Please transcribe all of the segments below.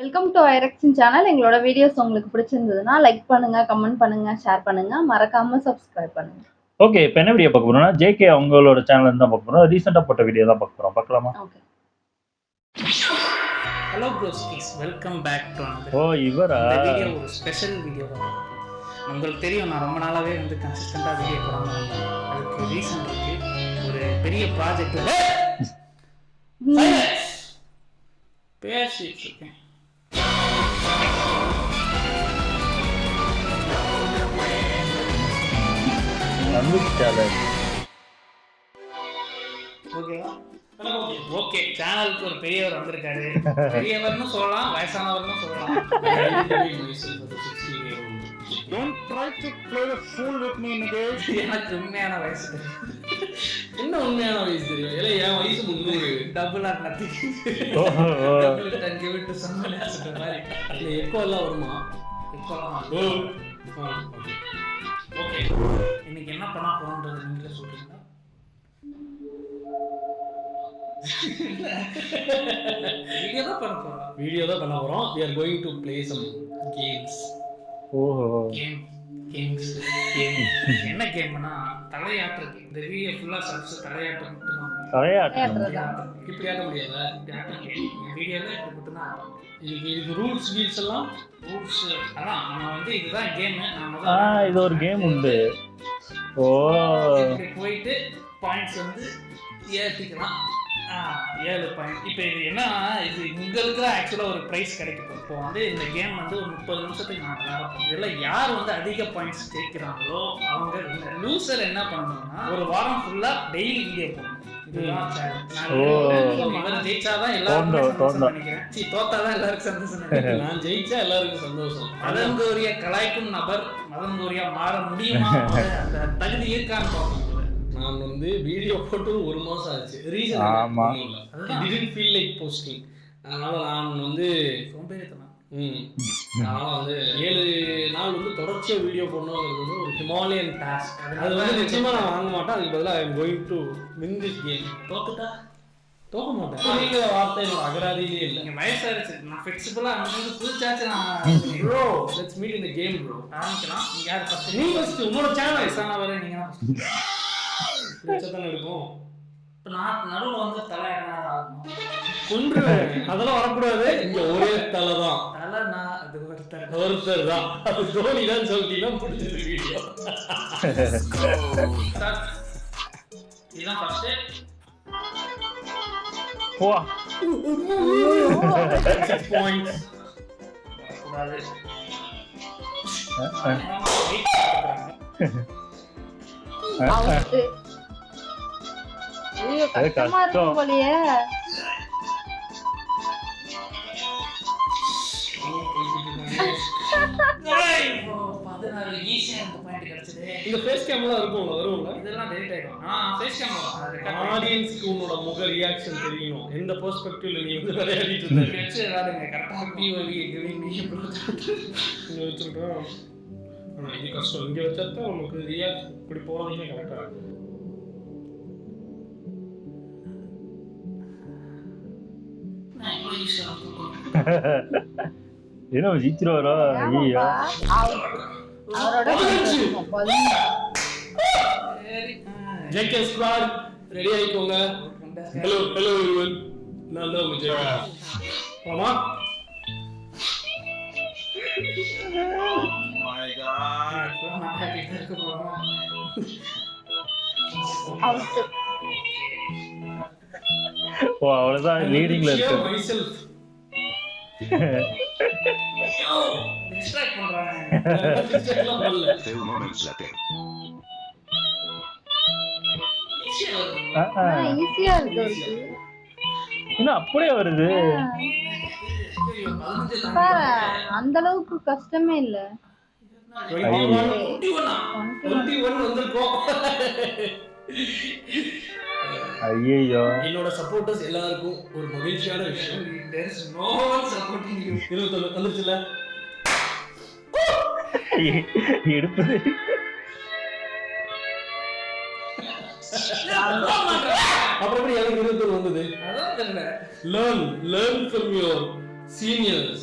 Welcome to ஐரெக்ஸின் சேனல். எங்களோட வீடியோஸ் உங்களுக்கு பிடிச்சிருந்ததுன்னா லைக் பண்ணுங்க, கமெண்ட் பண்ணுங்க, ஷேர் பண்ணுங்க, மறக்காம சப்ஸ்கிரைப் பண்ணுங்க. ஓகே, இப்போ என்ன வீடியோ பார்க்க போறோம்னா ஜேகே அவங்களோட சேனல்ல இருந்து தான் பார்க்க போறோம். ரீசெண்டா போட்ட வீடியோ தான் பார்க்க போறோம். பார்க்கலாமா? Okay. Hello broskis, welcome back to another. இவரா? இந்த வீடியோ ஒரு ஸ்பெஷல் வீடியோ தான். உங்களுக்கு தெரியும், நான் ரொம்ப நாளாவே கன்சிஸ்டண்டா வீடியோ போடாம இருந்தேன். அதுக்கு ரீசன் இருக்கு. ஒரு பெரிய ப்ராஜெக்ட் பேசிட்டு இருக்கேன். ஓகே, சேனலுக்கு ஒரு பெரியவர் வந்திருக்காரு. பெரியவர்னு சொல்லலாம், வயசானவர்னு சொல்லலாம். Don't try to play the fool with me, Nikesh. எனக்கு உண்மையான வயசு என்ன உண்மையான வயசு தெரியும்? இல்லை, என் வயசு 300. Double or nothing. Give it to someone else மாதிரி. இல்லை, எக்கோ எல்லாம் வருமா? ஓகே, இன்னைக்கு என்ன பண்ண போறோம்ன்றது நீங்களே சொல்றீங்களா? வீடியோ தான் பண்ண போறோம். We are going to play some games. என்ன கேம்னா தலையாட்டு. இந்த வீடியோ ஃபுல்லா சப்ஸ் தலையாட்டு மட்டும் தான். இப்படி ஆட முடியாதா? வீடியோல இப்படி மட்டும் தான். இதுக்கு ரூல்ஸ் கீல்ஸ் எல்லாம் ரூல்ஸ் அதான் நம்ம இதுதான் கேம். இது ஒரு கேம் உண்டு. இப்படி போயிட்டு பாயிண்ட்ஸ் ஏற்றிக்கலாம். 7 பாயிண்ட். இப்போ இது என்ன, இது உங்களுக்கு ஆக்சுவலாக ஒரு ப்ரைஸ் கிடைக்கும். இப்போ இந்த கேம் ஒரு 30 நிமிஷத்துக்கு நான் விளையாடுறோம். இதில் யார் அதிக பாயிண்ட்ஸ் கேட்குறாங்களோ அவங்க லூசர் என்ன பண்ணணும்னா ஒரு வாரம் ஃபுல்லாக டெய்லி வீடியோ போடணும். இதுதான் ஜெயிச்சாதான் எல்லாருக்கும் நினைக்கிறேன். தோத்தாதான் எல்லாருக்கும் சந்தோஷம். நான் ஜெயிச்சா எல்லாருக்கும் சந்தோஷம். மதன் கோரியா கலாய்க்கும் நபர் மதன் கோரியா மாற முடியுமா? அந்த தகுதி இருக்கான்னு பார்க்கணும். நான் வீடியோ போட்டு 1 மாசம் ஆச்சு. Reason didn't feel like posting. அதனால நான் சோம்பேறித்தனம். நான் 7 நாள் தொடர்ச்சியா வீடியோ போடணுங்கிறது ஒரு ஹிமாலயன் டாஸ்க். அது நிச்சயமா நான் வாங்க மாட்டேன். அதுக்கு பதிலாக I am going to win this game. தோத்துட்டா தோக்க மாட்டேன். நீங்க வார்த்தை என்னோட அகராதியிலே இல்லை. நீங்க வயசாயிருச்சு. நான் ஃபிக்ஸபிளா புதுச்சாச்சு. Bro, let's meet in the game bro. ஆரம்பிக்கலாம். நீங்க யார் ஃபர்ஸ்ட்? நீ ஃபர்ஸ்ட். உங்களோட சேனல் வயசானவரே நீங்க தான் ஃபர்ஸ்ட். தானே இருக்கும். இப்போ நான் நடுவில் தலையாட்டினா கொன்றுவேன். அதெல்லாம் வரக்கூடாது. இங்க ஒரே தலை தான். தலை நான் அது ஒருத்தர் தான். அது தோனி தான் சொல்லிட்டீங்கன்னா பிடிச்சது வீடியோ. இதுதான் ஃபர்ஸ்ட். பாயிண்ட். கஷ்டமா இருக்கும் போலயே. இந்த ஃபேஸ் கேமரா இருக்கும்ல, வரும்ல. இதெல்லாம் டெலிட் ஆயிடும். ஃபேஸ் கேமரா ஆடியன்ஸ்க்கு உன்னோட முக ரியாக்ஷன் தெரியணும். எந்த பெர்ஸ்பெக்டிவ்ல நீ விளையாடிட்டு இருக்க. வெச்சு விளையாடுங்க. கரெக்டா பிஓவி இங்க வச்சிருக்கோம். ஆனா இது கஷ்டம். இங்க வச்சா உங்களுக்கு ரியாக்ட் இப்படி போறதுக்கே கரெக்டா இருக்கும். என்ன ஜெயிச்சிருவாரோ? ஐயோ, அவரோட ஜேகே ஸ்குவாட் ரெடி ஆயிக்கோங்க. Hello everyone. நான் தான் ஜேகே. மாமா, my god. அவ்வளவுதான். லீடிங்ல இருக்கு. myself. டிஸ்ட்ராக்ட் பண்றாங்க. டிஸ்ட்ராக்ட்லாம் பண்ணல. Few moments later. ஈஸியா இருக்கு. இன்னும் அப்படியே வருது. அந்த அளவுக்கு கஷ்டமே இல்ல. 21 வந்திருக்கோம். ஐயோ, என்னோட சப்போர்ட்டர்ஸ் எல்லாருக்கும் ஒரு மகிழ்ச்சியான விஷயம். there is no one supporting you. 21 வந்துருச்சுல. எடுப்பது அப்புறம் எப்படி எனக்கு 21 வந்தது? அதான் தெரியல. learn from your seniors.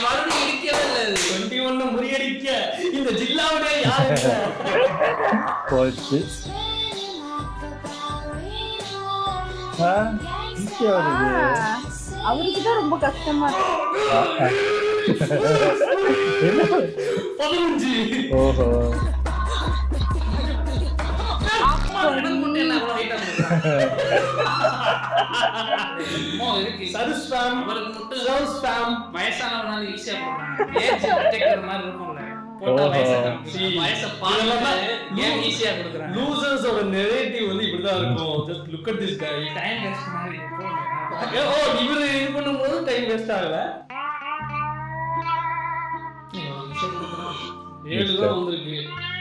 மறுபடியும் இடிக்கவே இல்லை. 21 முறியடிக்க இந்த ஜில்லாவுடைய யாரு போச்சு. ஈஸியா வருது. அவருக்கு தான் ரொம்ப கஷ்டமா இருக்கு. 15. ஓஹோ எனக்கு மட்டும் என்ன அவ்வளவு height ஆ கொடுக்குறாங்க? இருக்கு. சர்ஸ் ஃபேம் அவருக்கு மட்டும் சர்ஸ் ஃபேம் வயசானவனால ஈஸியா கொடுக்குறாங்க. ஏஜ் டிடெக்டர் மாதிரி இருக்கும்ல. போட்டா வயசை காமிக்கும். வயசை பார்த்து ஏன் ஈஸியா கொடுக்குறாங்க? லூசர்ஸ் ஓட நரேட்டிவ் வந்து இப்படி தான் இருக்கும். just look at this guy. Time waste மாதிரி போங்க. ஓ இவரு இது பண்ணும்போது டைம் வேஸ்ட் ஆகல. 7 தான் வந்திருக்கு.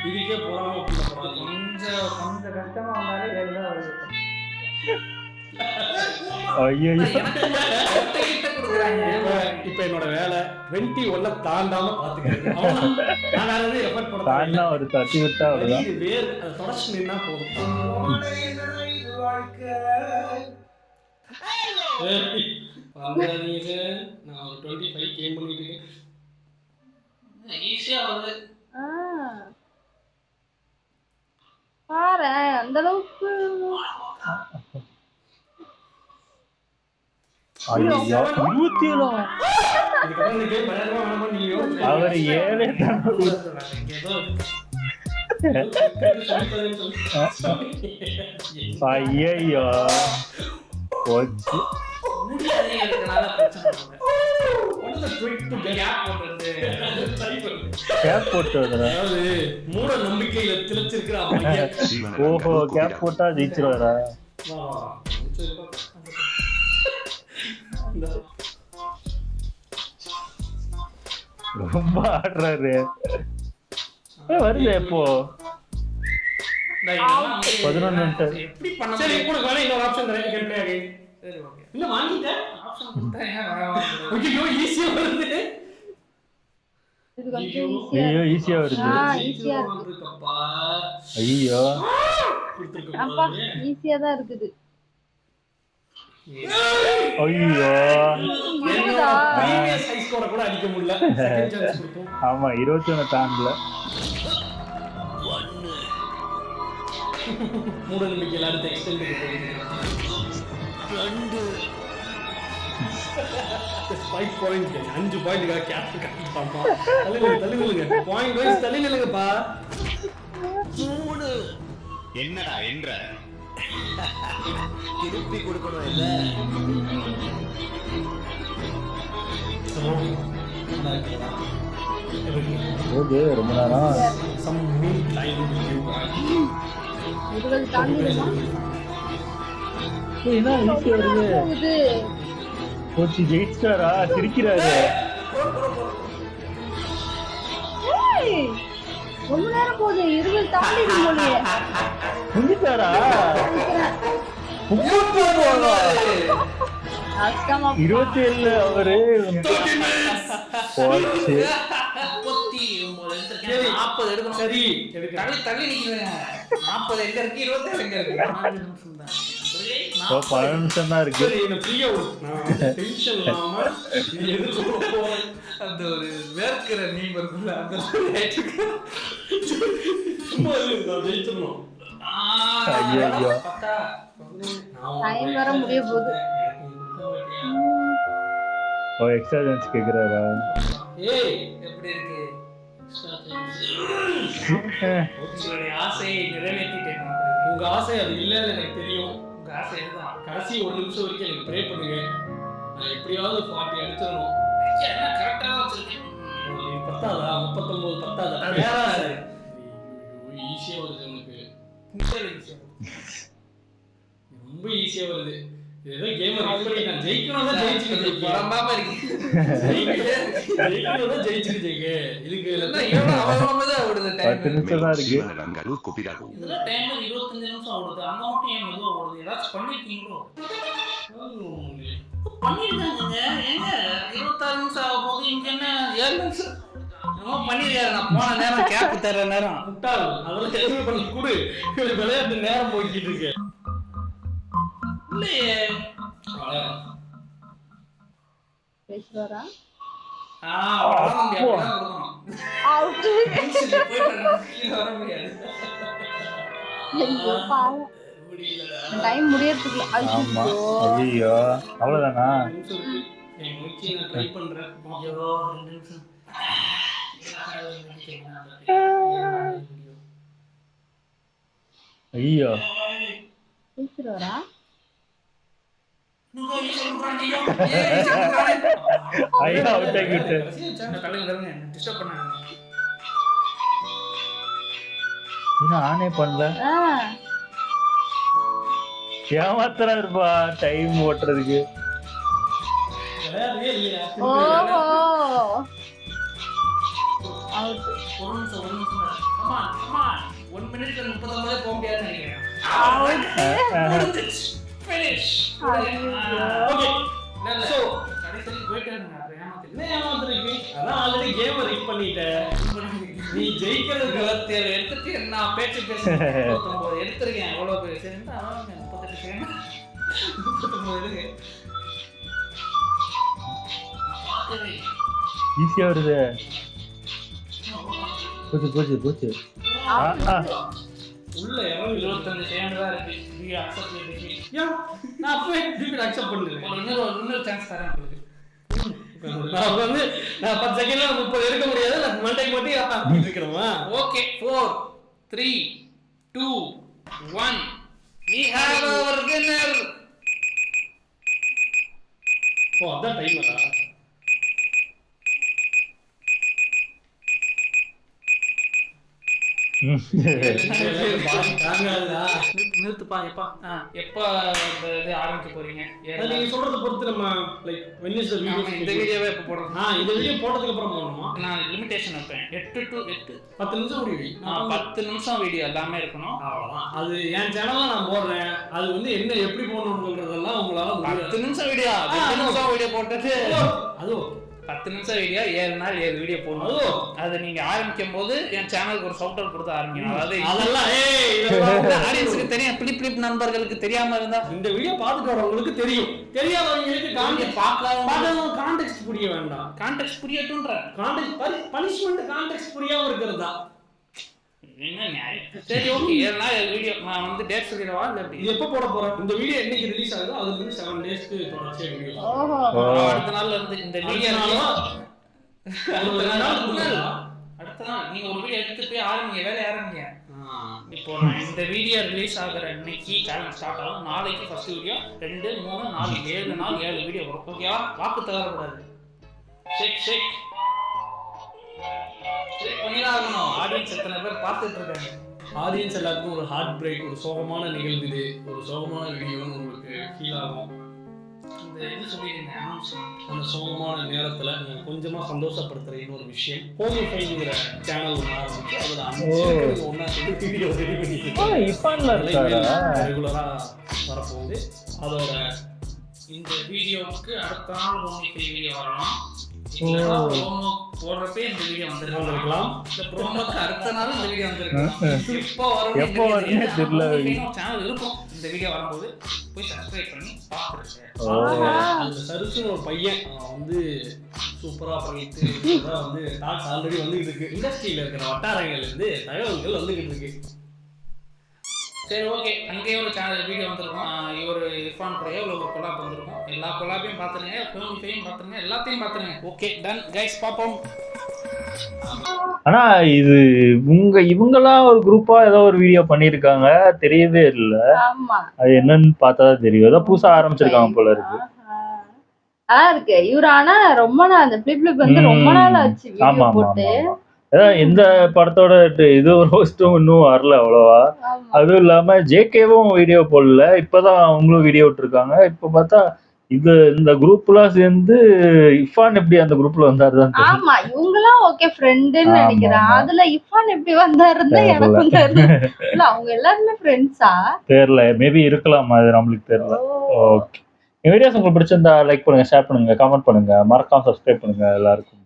இதுக்கே போறாம போறாங்க. கொஞ்சம் கஷ்டமா வந்தாலே 7 தான் வருது. ஐயோ இப்ப என்னோட வேலை 21 தாண்டாம பாத்துக்கிறது. நான் வேற எதுவும் எஃபர்ட் போட தாண்டா ஒரு தட்டி விட்டா அவ்வளவுதான். இது வேற அதை தொடச்சு நின்னா போதும். வந்தாதீங்க நான் ஒரு 25 கேம் பண்ணிட்டு இருக்கேன். ஈஸியா வருது. பாரு அந்த அளவுக்கு. ஐயோ 27. இதுக்கப்புறம் இந்த கேம் விளையாடுவா வேணாமா நீங்க அவர் 7 தான். ஏதோ ஐயோ போச்சு. முடியாதீங்கறதுனால பிரச்சனை இல்லை. What is the trick to get cap போடுறது. கேப் போட்டு வர்றா. அதாவது மூட நம்பிக்கையில திளைச்சிருக்கிற அப்பையன். ஓஹோ கேப் போட்டா ஜெயிச்சிருவாரா? ரொம்ப ஆடுறாரு. வருது எப்போ 11 எப்படி பண்ண சரி முடியும்? கூட வேணா இன்னொரு ஆப்ஷன் தரேன் கேம் பிளே அகைன். சரி ஓகே. இல்ல வாங்கிட்டேன். ஆப்ஷன் கொடுத்தா ஏன் வாங்க? ஐயோ ஈஸியா வருது. இது கொஞ்சம் ஐயோ ஈஸியா வருது. ஈஸியா இருக்கு. இருக்கப்பா. ஐயோ அப்பா ஈஸியா தான் இருக்குது. ஐயோ ப்ரீவியஸ் ஹை ஸ்கோரை கூட அடிக்க முடியல. செகண்ட் சான்ஸ் கொடுத்தோம். ஆமா 21 தாண்டல. மூட நம்பிக்கையில அடுத்த எக்ஸ்டெண்ட் போயிருக்கு. 5 பாயிண்ட் 5 பாயிண்ட்காக கேப்டன் கட்டிட்டாமா. தள்ளிங்க பாயிண்ட் வைஸ் தள்ளிங்கப்பா. 3 என்னடா என்ற திருப்பி கொடுக்கணும் இல்ல. ஓகே ரொம்ப நேரம். சம் மீன் டைம் இதுகள் தாண்டிடுமா? என்ன ஈஸியா வருது. இது போச்சு ஜெயிச்சிட்டாரா? சிரிக்கிறாரு. ஏய், ரொம்ப நேரம் போகுது. இருபது தாண்டிடும் போலயே. முடிஞ்சிட்டாரா? கஷ்டமா 27 அவரு போச்சு. 40 எடுக்கணும். சரி தள்ளி நிக்கிறேன். 40 எங்க இருக்கு? 27 எங்க இருக்கு? 4 நிமிஷம் தான். ஓ 10 நிமிஷம் தான் இருக்கு. சரி நான் ஃப்ரீயா நான் டென்ஷன் இல்லாம எதுக்கு போறேன். அந்த ஒரு வேர்க்கிற மீம் இருக்குல்ல அந்த சும்மா நான் ஜெயிச்சிடணும். ஐயோ பத்தா டைம் வர முடிய போகுது. ஓ எக்ஸ்ட்ரா சான்ஸ் கேக்குறாரா? ஏய் எப்படி இருக்கு? ஏய், உங்களுடைய ஆசையை நிறைவேற்றிட்டேன். உங்க ஆசை அது இல்லன்னு எனக்கு தெரியும். உங்க ஆசை இதுதான். கடைசி 1 நிமிஷம் வரைக்கும் எனக்கு ப்ரே பண்ணுங்க. நான் எப்படியாவது 40 எடுத்துடணும். என்ன கரெக்டா தான் வச்சிருக்கேன். பத்தாதா 39 பத்தாதா பேராசை. ஈஸியா வருது எனக்கு. ரொம்ப ஈஸியா வருது. ஏதோ கேம் ரன் பண்ணி நான் ஜெயிக்கணும் தான் ஜெயிச்சிட்டு பரம்பாம இருக்கு. ஜெயிக்கணும் தான் ஜெயிச்சிட்டு ஜெயிக்க. இதுக்கு என்ன இவ்வளவு அவசரமா தான் ஓடுது 10 டைம். நிமிஷம் தான் இருக்கு. இதுல டைமர் 25 நிமிஷம் ஓடுது. அங்க மட்டும் ஏன் மெதுவா ஓடுது? ஏதாச்சும் பண்ணிருக்கீங்களோ? பண்ணிருக்காங்க. ஏங்க 26 நிமிஷம் ஆக போகுது. இங்க என்ன 7 நிமிஷம்? பண்ணிருக்காரு. நான் போன நேரம் கேப் தர நேரம் முட்டாள் அதெல்லாம் எதுவுமே பண்ணி கொடு. விளையாட்டு நேரம் போய்கிட்டு இருக்கு. இல்லையே. பேசுவாரா? அவ்வளவுதான் தம்பி, அப்படிதான் கொடுக்கணும். அவுட். பென்சில் போயிட்டு கீழே வர முடியாது. ஐயோ பாவம். டைம் முடியறதுக்குள்ள ஆமா. ஐயோ. ஐயோ அவ்வளவுதானா? என் முயற்சியை நான் ட்ரை பண்றேன். ஐயோ 2 நிமிஷம். ஐயோ பேசுறாரா? ஐயோ அவுட் ஆகிட்டு. டிஸ்டர்ப் பண்ணாங்க. இன்னும் ஆனே பண்ணல. ஏமாத்திரா இருப்பா டைம் ஓட்டுறதுக்கு. விளையாடவே இல்லையா? ஓஹோ. அவுட். ஒரு நிமிஷம். Come on. 1 minute 39 போக முடியாதுன்னு நினைக்கிறேன். அவுட். Finish. ஐயோ. ஓகே. So கடைசி போயிட்டே இருங்க. அப்ப ஏமாத்திட்டு. என்ன ஏமாத்துறீங்க? அதான் ஆல்ரெடி கேம் ரிக் பண்ணிட்டேன். நீ ஜெயிக்கிறதுக்கு 27 எடுத்துட்டு நான் பேச்சு பேசுறேன். 39 எடுத்துருக்கேன். எவ்வளவு பேர் சரி 38 செகண்ட் 39 இருக்கு. ஈஸியா வருது. போச்சு. உள்ள இறங்கி 25 செகண்ட் தான் இருக்கு. நீ அக்செப்ட் பண்ணி நான் அப்பவே திருப்பி அக்செப்ட் பண்ணிடுறேன். இன்னொரு சான்ஸ் தரேன் உங்களுக்கு. நான் 10 செகண்ட்ல 30 எடுக்க முடியாது. நான் மண்டைக்கு மட்டும் ஆடிட்டு இருக்கணுமா? Okay 4 3 2 1 we have our winner. ஓ அதான் டைமரா? நிறுத்துப்பா எப்பா எப்போ இது ஆரம்பிக்க போறீங்க? நீங்க சொல்றத பொறுத்து நம்ம like when is the video இந்த வீடியோவே எப்போ போடுறோம்? இந்த வீடியோ போட்டதுக்கு அப்புறம் போடணுமா? நான் லிமிட்டேஷன் வைப்பேன் 8 to 8 10 நிமிஷம் வீடியோ. 10 நிமிஷம் வீடியோ எல்லாமே இருக்கணும். அவ்வளவுதான். அது என் சேனல்ல நான் போடுறேன். அது வந்து என்ன எப்படி போடணும்ன்றதெல்லாம் உங்களால 10 நிமிஷம் வீடியோ 10 நிமிஷம் வீடியோ போட்டுட்டு அது 10 நிமிஷம் வீடியோ 7 நாள் 7 வீடியோ போடணும். அது நீங்க ஆரம்பிக்கும் போது என் சேனலுக்கு ஒரு ஷவுட் அவுட் கொடுத்து ஆரம்பிக்கணும். அதாவது அதெல்லாம் இதெல்லாம் ஆடியன்ஸ்க்கு தெரியும், பிளிப் நண்பர்களுக்கு தெரியாம இருந்தா இந்த வீடியோ பார்த்துட்டு வரவங்களுக்கு தெரியும். தெரியாதவங்களுக்கு கான்டெக்ஸ்ட் புரிய வேண்டாம். கான்டெக்ஸ்ட் புரியட்டும்ன்ற பனிஷ்மெண்ட் கான்டெக்ஸ்ட் புரியாம இருக்கிறதா என்ன நியாயம்? சரி ஓகே 7 நாள் 7 வீடியோ. நான் வந்து டேட் சொல்லிடவா இல்ல எப்படி? இது எப்போ போட போறேன்? இந்த வீடியோ என்னைக்கு ரிலீஸ் ஆகுதோ அதுல இருந்து 7 டேஸ்க்கு தொடர்ச்சியா வீடியோ. ஓஹோ. அடுத்த நாள்ல இருந்து இந்த வீடியோ அடுத்த நாள் நீங்க ஒரு வீடியோ எடுத்து போய் ஆரம்பிங்க, வேலைய ஆரம்பிங்க. இப்போ நான் இந்த வீடியோ ரிலீஸ் ஆகுற அன்னைக்கு சேனல் ஸ்டார்ட் ஆகும். நாளைக்கு ஃபர்ஸ்ட் வீடியோ 2 3 4 7 நாள் 7 வீடியோ வரும். ஓகேவா? வாக்கு தவறக்கூடாது. செக் பண்ணிடணும். ஆடியன்ஸ் எத்தனை பேர் பார்த்துட்டு இருக்காங்க? ஆடியன்ஸ் எல்லாருக்கும் ஒரு ஹார்ட் பிரேக், ஒரு சோகமான நிகழ்வு, இது ஒரு சோகமான வீடியோன்னு உங்களுக்கு ஃபீல் ஆகும். இந்த இது சொல்லிடுங்க அனௌன்ஸ்மென்ட். அந்த சோகமான நேரத்துல கொஞ்சமா சந்தோஷப்படுத்துற இன்னொரு விஷயம் ஹோமிஃபைங்கிற சேனல் ஒன்று ஆரம்பிச்சு அதில் 5 பேருக்கு ஒன்றா சேர்ந்து வீடியோ ரெடி பண்ணிட்டு ரெகுலரா வரப்போகுது. அதோட இந்த வீடியோவுக்கு அடுத்த நாள் ஹோமிஃபை வீடியோ வரணும். போடுறப்பே இந்த வீடியோ வந்துருக்கலாம். இந்த ப்ரோமோக்கு அடுத்த நாள் இந்த வீடியோ வந்துருக்கலாம். எப்போ வரும்னு தெரியல. சேனல் இருக்கும். இந்த வீடியோ வரும்போது போய் சப்ஸ்கிரைப் பண்ணி பாத்துருங்க. அந்த சருசுன்னு ஒரு பையன் வந்து சூப்பரா பண்ணிட்டு வந்து டாக்ஸ் ஆல்ரெடி வந்துகிட்டு இருக்கு. இண்டஸ்ட்ரியில இருக்கிற வட்டாரங்கள்ல இருந்து தகவல்கள் வந்துகிட்டு இருக்கு. சரி ஓகே, அங்கேயே ஒரு சேனல் வீடியோ வந்துருக்கும். இவர் இர்ஃபான் கூடயே ஒரு கொலாப் வந்துருக்கும். எல்லா கொலாப்பையும் பார்த்துருங்க, ஃபேம் பார்த்துருங்க, எல்லாத்தையும் பார்த்துருங்க. ஓகே டன் கைஸ், பார்ப்போம். ஆனா இது இவங்கெல்லாம் ஒரு குரூப்பா ஏதோ ஒரு வீடியோ பண்ணிருக்காங்க, தெரியவே இல்ல. அது என்னன்னு பார்த்தாதான் தெரியும். ஏதோ புதுசா ஆரம்பிச்சிருக்காங்க போல இருக்கு. இருக்கு இவரு. ஆனா ரொம்ப நாள் அந்த பிளிப் வந்து ரொம்ப நாள் ஆச்சு வீடியோ போட்டு. இந்த படத்தோட இது ரோஸ்டும் இன்னும் வரல அவ்வளவா. அதுவும் இல்லாம ஜேகேவும் வீடியோ போடல, இப்பதான் அவங்களும் வீடியோ விட்டுருக்காங்க. இப்ப பார்த்தா இது இந்த குரூப்லாம் சேர்ந்து இர்ஃபான் எப்படி அந்த குரூப்ல வந்தாருதான். ஆமா இவங்கலாம் ஓகே ஃப்ரெண்டுன்னு நினைக்கிறேன். அதுல இர்ஃபான் எப்படி வந்தாருன்னு எனக்கு தெரியல. அவங்க எல்லாருமே ஃப்ரெண்ட்ஸா தெரியல, மேபி இருக்கலாம், அது நம்மளுக்கு தெரியல. ஓகே, இந்த வீடியோஸ் உங்களுக்கு பிடிச்சிருந்தா லைக் பண்ணுங்க, ஷேர் பண்ணுங்க, கமெண்ட் பண்ணுங்க, மறக்காம சப்ஸ்கிரைப் பண்ணுங்க எல்லாருக்கும்.